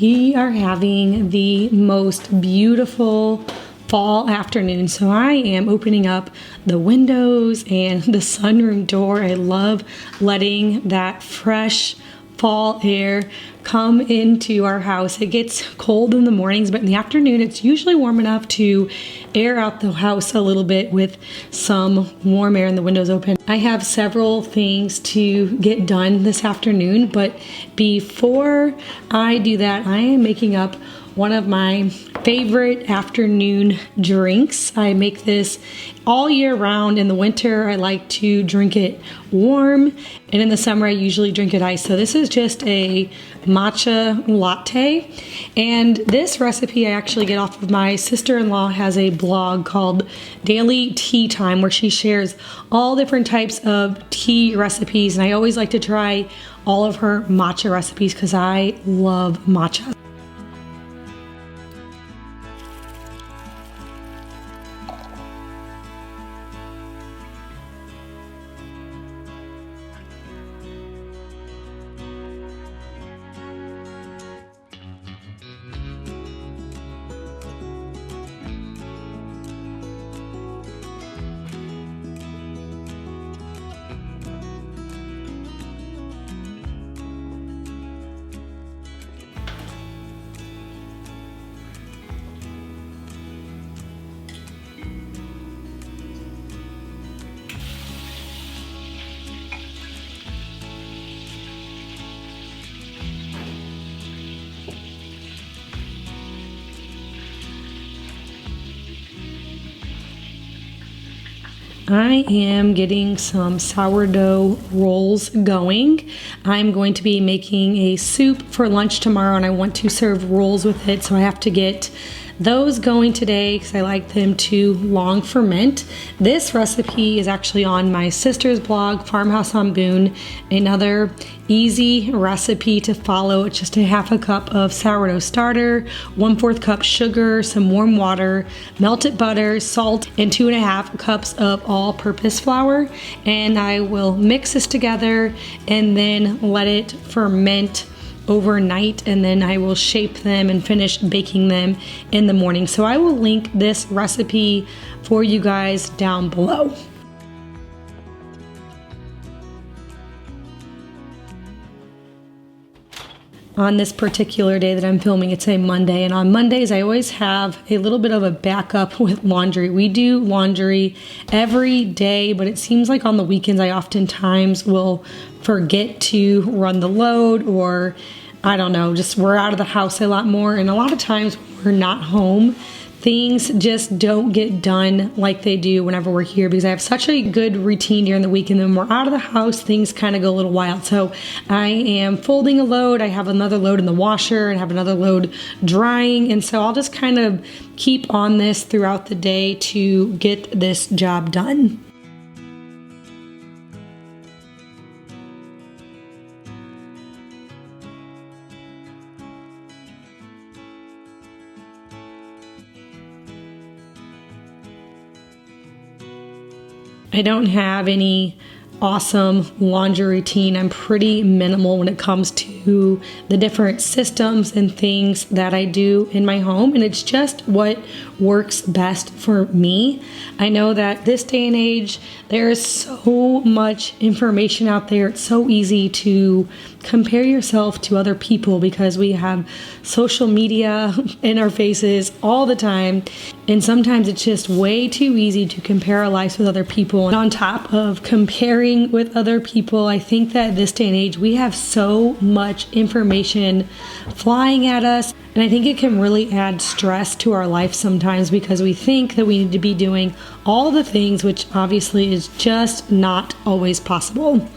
we are having the most beautiful fall afternoon. So I am opening up the windows and the sunroom door. I love letting that fresh fall air come into our house. It gets cold in the mornings, but in the afternoon it's usually warm enough to air out the house a little bit with some warm air and the windows open. I have several things to get done this afternoon, but before I do that, I am making up one of my favorite afternoon drinks. I make this all year round. In the winter, I like to drink it warm, and in the summer, I usually drink it iced. So this is just a matcha latte, and this recipe I actually get off of my sister-in-law has a blog called Daily Tea Time where she shares all different types of tea recipes, and I always like to try all of her matcha recipes because I love matcha. I am getting some sourdough rolls going. I'm going to be making a soup for lunch tomorrow, and I want to serve rolls with it, so I have to get those going today because I like them to long ferment. This recipe is actually on my sister's blog, Farmhouse on Boone. Another easy recipe to follow. It's just a half a cup of sourdough starter, 1/4 cup sugar, some warm water, melted butter, salt, and 2.5 cups of all-purpose flour. And I will mix this together and then let it ferment overnight, and then I will shape them and finish baking them in the morning. So I will link this recipe for you guys down below. On this particular day that I'm filming, it's a Monday, and on Mondays I always have a little bit of a backup with laundry. We do laundry every day, but it seems like on the weekends I oftentimes will forget to run the load, or I don't know, just we're out of the house a lot more, and a lot of times when we're not home, things just don't get done like they do whenever we're here because I have such a good routine during the week, and then when we're out of the house, things kind of go a little wild. So I am folding a load, I have another load in the washer, and have another load drying, and so I'll just kind of keep on this throughout the day to get this job done. I don't have any awesome laundry routine. I'm pretty minimal when it comes to the different systems and things that I do in my home, and it's just what works best for me. I know that this day and age, there is so much information out there. It's so easy to compare yourself to other people because we have social media in our faces all the time, and sometimes it's just way too easy to compare our lives with other people. And on top of comparing with other people, I think that this day and age we have so much information flying at us, and I think it can really add stress to our life sometimes because we think that we need to be doing all the things, which obviously is just not always possible.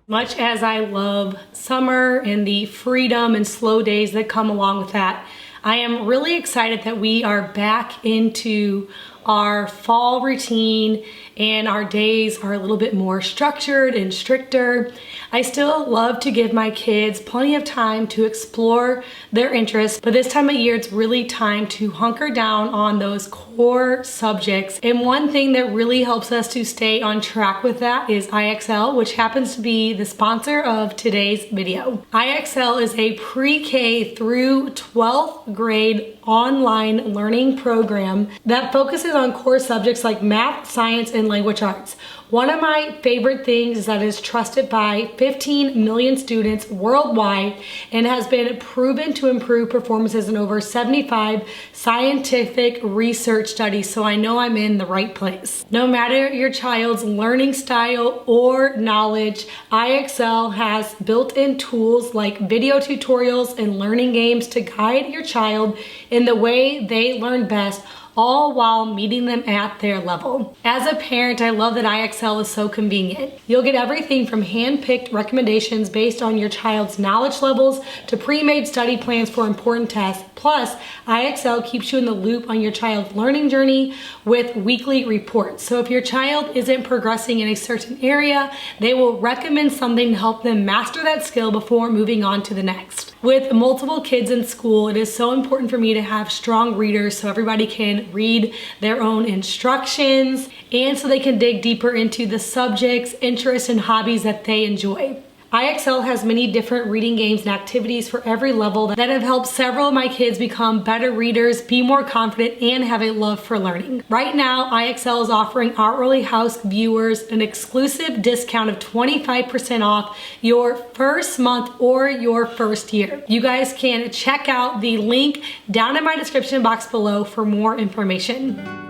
Much as I love summer and the freedom and slow days that come along with that, I am really excited that we are back into our fall routine and our days are a little bit more structured and stricter. I still love to give my kids plenty of time to explore their interests, but this time of year it's really time to hunker down on those core subjects. And one thing that really helps us to stay on track with that is IXL, which happens to be the sponsor of today's video. IXL is a pre-K through 12th grade online learning program that focuses on core subjects like math, science, and language arts. One of my favorite things is that it's trusted by 15 million students worldwide and has been proven to improve performances in over 75 scientific research studies, so I know I'm in the right place. No matter your child's learning style or knowledge, IXL has built-in tools like video tutorials and learning games to guide your child in the way they learn best, all while meeting them at their level. As a parent, I love that IXL is so convenient. You'll get everything from hand-picked recommendations based on your child's knowledge levels to pre-made study plans for important tests. Plus, IXL keeps you in the loop on your child's learning journey with weekly reports. So if your child isn't progressing in a certain area, they will recommend something to help them master that skill before moving on to the next. With multiple kids in school, it is so important for me to have strong readers so everybody can read their own instructions and so they can dig deeper into the subjects, interests, and hobbies that they enjoy. IXL has many different reading games and activities for every level that have helped several of my kids become better readers, be more confident, and have a love for learning. Right now, IXL is offering our Early House viewers an exclusive discount of 25% off your first month or your first year. You guys can check out the link down in my description box below for more information.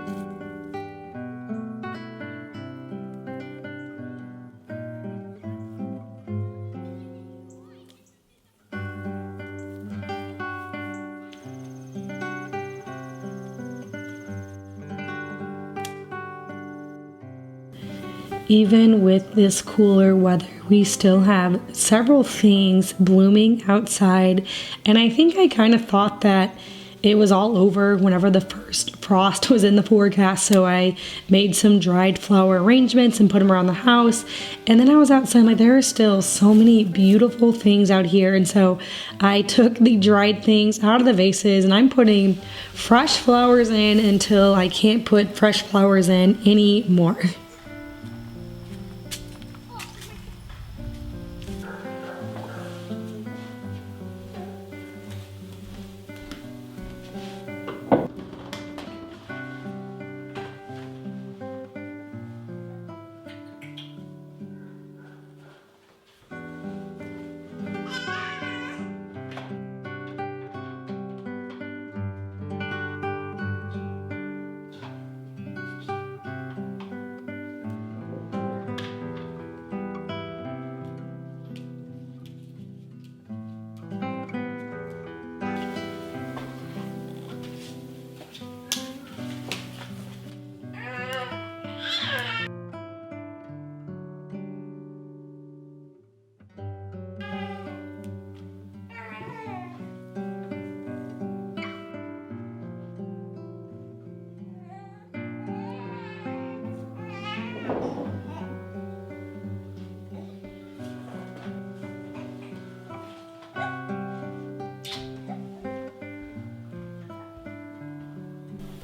Even with this cooler weather, we still have several things blooming outside, and I think I kind of thought that it was all over whenever the first frost was in the forecast, so I made some dried flower arrangements and put them around the house, and then I was outside like there are still so many beautiful things out here, and so I took the dried things out of the vases and I'm putting fresh flowers in until I can't put fresh flowers in anymore.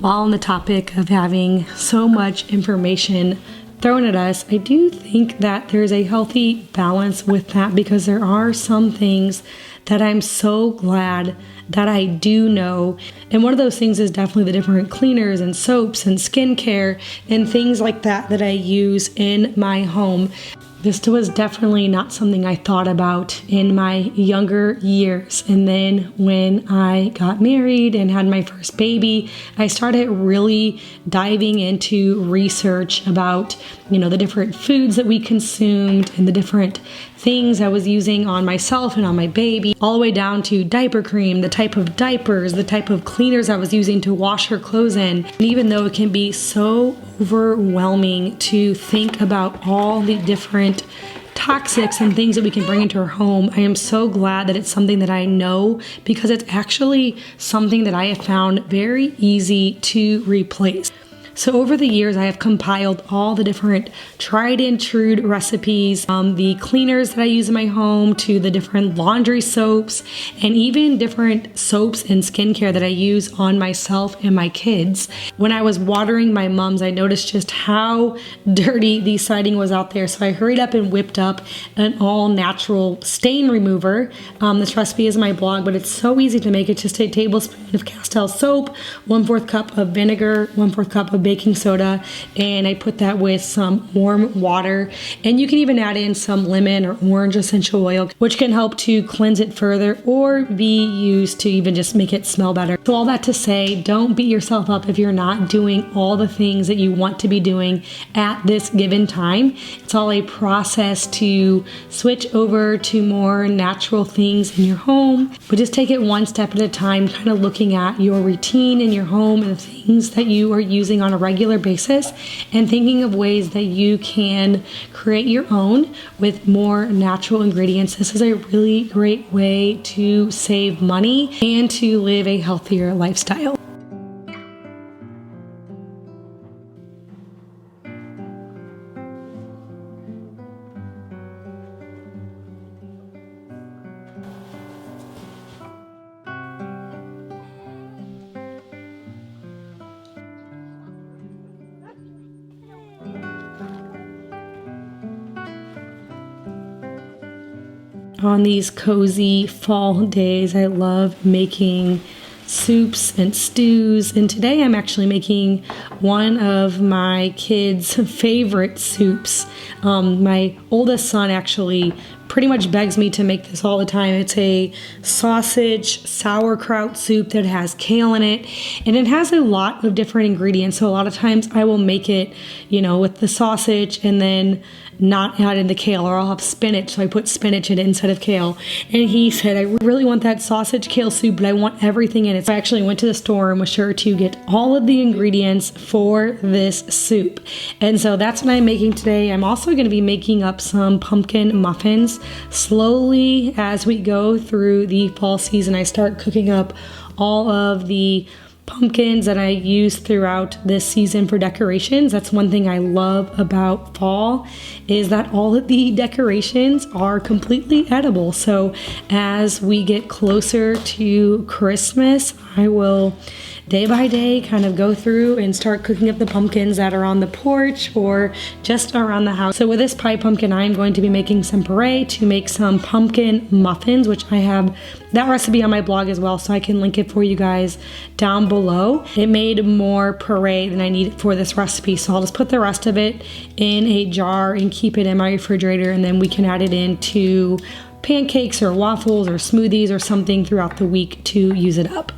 While on the topic of having so much information thrown at us, I do think that there's a healthy balance with that because there are some things that I'm so glad that I do know. And one of those things is definitely the different cleaners and soaps and skincare and things like that that I use in my home. This was definitely not something I thought about in my younger years. And then when I got married and had my first baby, I started really diving into research about, the different foods that we consumed and the different things I was using on myself and on my baby, all the way down to diaper cream, the type of diapers, the type of cleaners I was using to wash her clothes in. And even though it can be so overwhelming to think about all the different toxics and things that we can bring into our home, I am so glad that it's something that I know, because it's actually something that I have found very easy to replace. So over the years, I have compiled all the different tried and true recipes, the cleaners that I use in my home, to the different laundry soaps, and even different soaps and skincare that I use on myself and my kids. When I was watering my mums, I noticed just how dirty the siding was out there. So I hurried up and whipped up an all natural stain remover. This recipe is in my blog, but it's so easy to make. It's just a tablespoon of Castile soap, 1/4 cup of vinegar, 1/4 cup of baking soda, and I put that with some warm water. And you can even add in some lemon or orange essential oil, which can help to cleanse it further or be used to even just make it smell better. So all that to say, don't beat yourself up if you're not doing all the things that you want to be doing at this given time. It's all a process to switch over to more natural things in your home, but just take it one step at a time, kind of looking at your routine in your home and the things that you are using on a regular basis, and thinking of ways that you can create your own with more natural ingredients. This is a really great way to save money and to live a healthier lifestyle. On these cozy fall days, I love making soups and stews, and today I'm actually making one of my kids' favorite soups. My oldest son actually pretty much begs me to make this all the time. It's a sausage sauerkraut soup that has kale in it, and it has a lot of different ingredients. So a lot of times I will make it, with the sausage and then not add in the kale, or I'll have spinach, so I put spinach in it instead of kale. And he said, I really want that sausage kale soup, but I want everything in it. So I actually went to the store and was sure to get all of the ingredients for this soup. And so that's what I'm making today. I'm also going to be making up some pumpkin muffins. Slowly, as we go through the fall season, I start cooking up all of the pumpkins that I use throughout this season for decorations. That's one thing I love about fall, is that all of the decorations are completely edible. So as we get closer to Christmas, I will day by day kind of go through and start cooking up the pumpkins that are on the porch or just around the house. So with this pie pumpkin, I'm going to be making some puree to make some pumpkin muffins, which I have that recipe on my blog as well, so I can link it for you guys down below. It made more puree than I needed for this recipe, so I'll just put the rest of it in a jar and keep it in my refrigerator, and then we can add it into pancakes or waffles or smoothies or something throughout the week to use it up.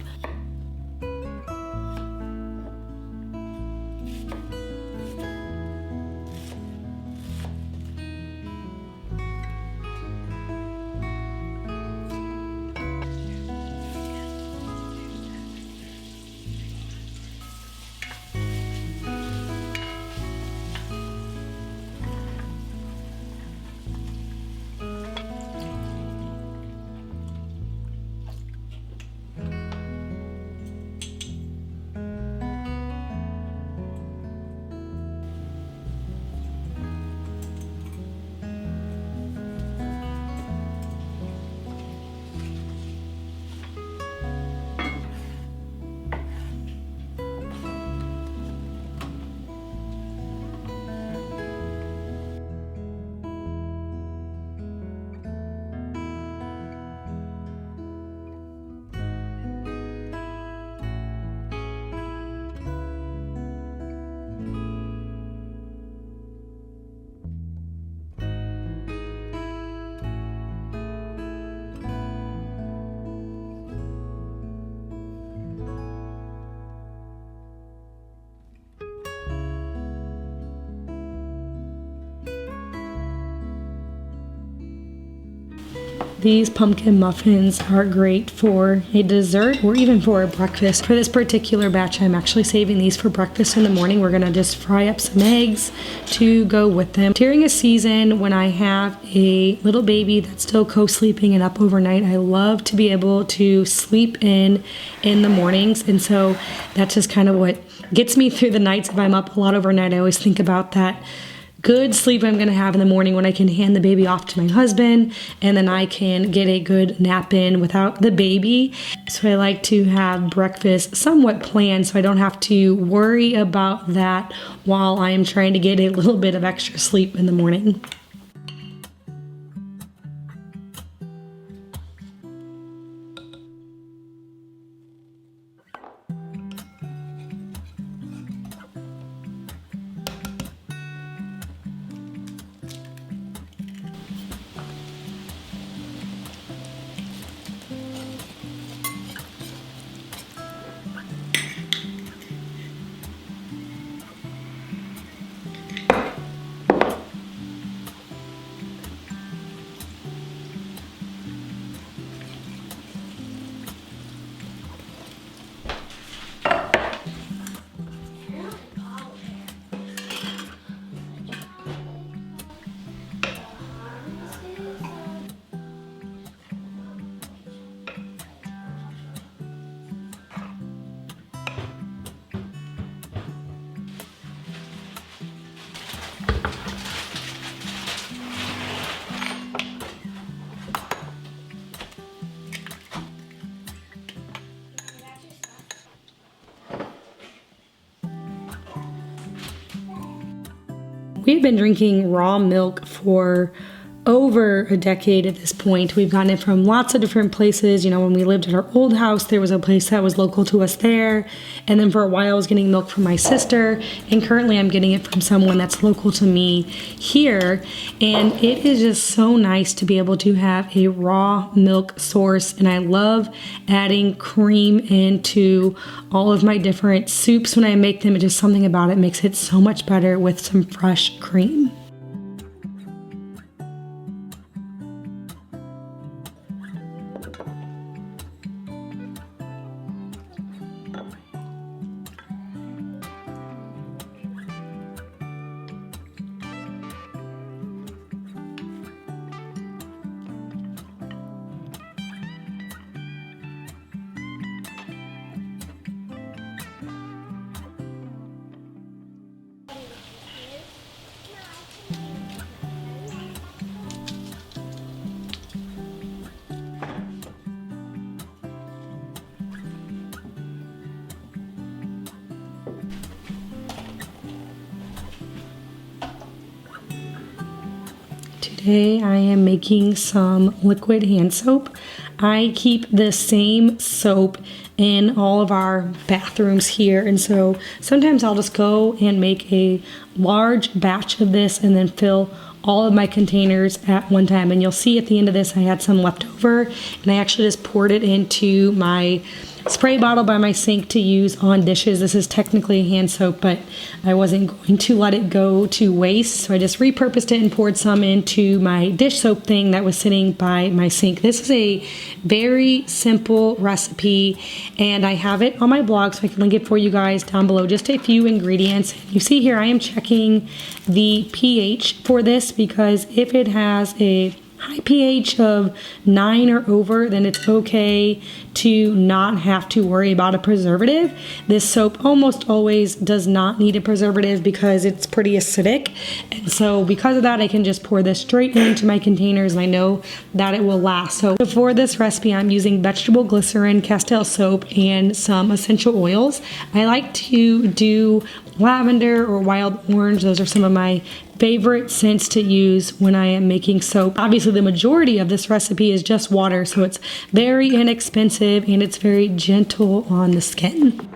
these pumpkin muffins are great for a dessert or even for a breakfast. For this particular batch, I'm actually saving these for breakfast in the morning. We're gonna just fry up some eggs to go with them. During a season when I have a little baby that's still co-sleeping and up overnight, I love to be able to sleep in the mornings. And so that's just kind of what gets me through the nights. If I'm up a lot overnight, I always think about that good sleep I'm going to have in the morning when I can hand the baby off to my husband, and then I can get a good nap in without the baby. So I like to have breakfast somewhat planned so I don't have to worry about that while I am trying to get a little bit of extra sleep in the morning. We've been drinking raw milk for over a decade at this point. We've gotten it from lots of different places. You know, when we lived at our old house, there was a place that was local to us there. And then for a while, I was getting milk from my sister. And currently, I'm getting it from someone that's local to me here. And it is just so nice to be able to have a raw milk source. And I love adding cream into all of my different soups when I make them. It's just something about it makes it so much better with some fresh cream. Today I am making some liquid hand soap. I keep the same soap in all of our bathrooms here, and so sometimes I'll just go and make a large batch of this and then fill all of my containers at one time. And you'll see at the end of this I had some left over, and I actually just poured it into my spray bottle by my sink to use on dishes. This is technically a hand soap, but I wasn't going to let it go to waste, so I just repurposed it and poured some into my dish soap thing that was sitting by my sink. This is a very simple recipe, and I have it on my blog, so I can link it for you guys down below. Just a few ingredients. You see here I am checking the pH for this, because if it has a high pH of 9 or over, then it's okay to not have to worry about a preservative. This soap almost always does not need a preservative because it's pretty acidic. And so because of that, I can just pour this straight into my containers, and I know that it will last. So for this recipe, I'm using vegetable glycerin, Castile soap, and some essential oils. I like to do lavender or wild orange. Those are some of my favorite scents to use when I am making soap. Obviously, the majority of this recipe is just water, so it's very inexpensive and it's very gentle on the skin.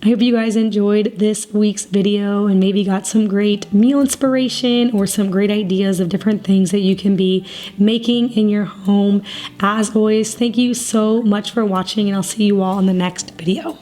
I hope you guys enjoyed this week's video and maybe got some great meal inspiration or some great ideas of different things that you can be making in your home. As always, thank you so much for watching, and I'll see you all in the next video.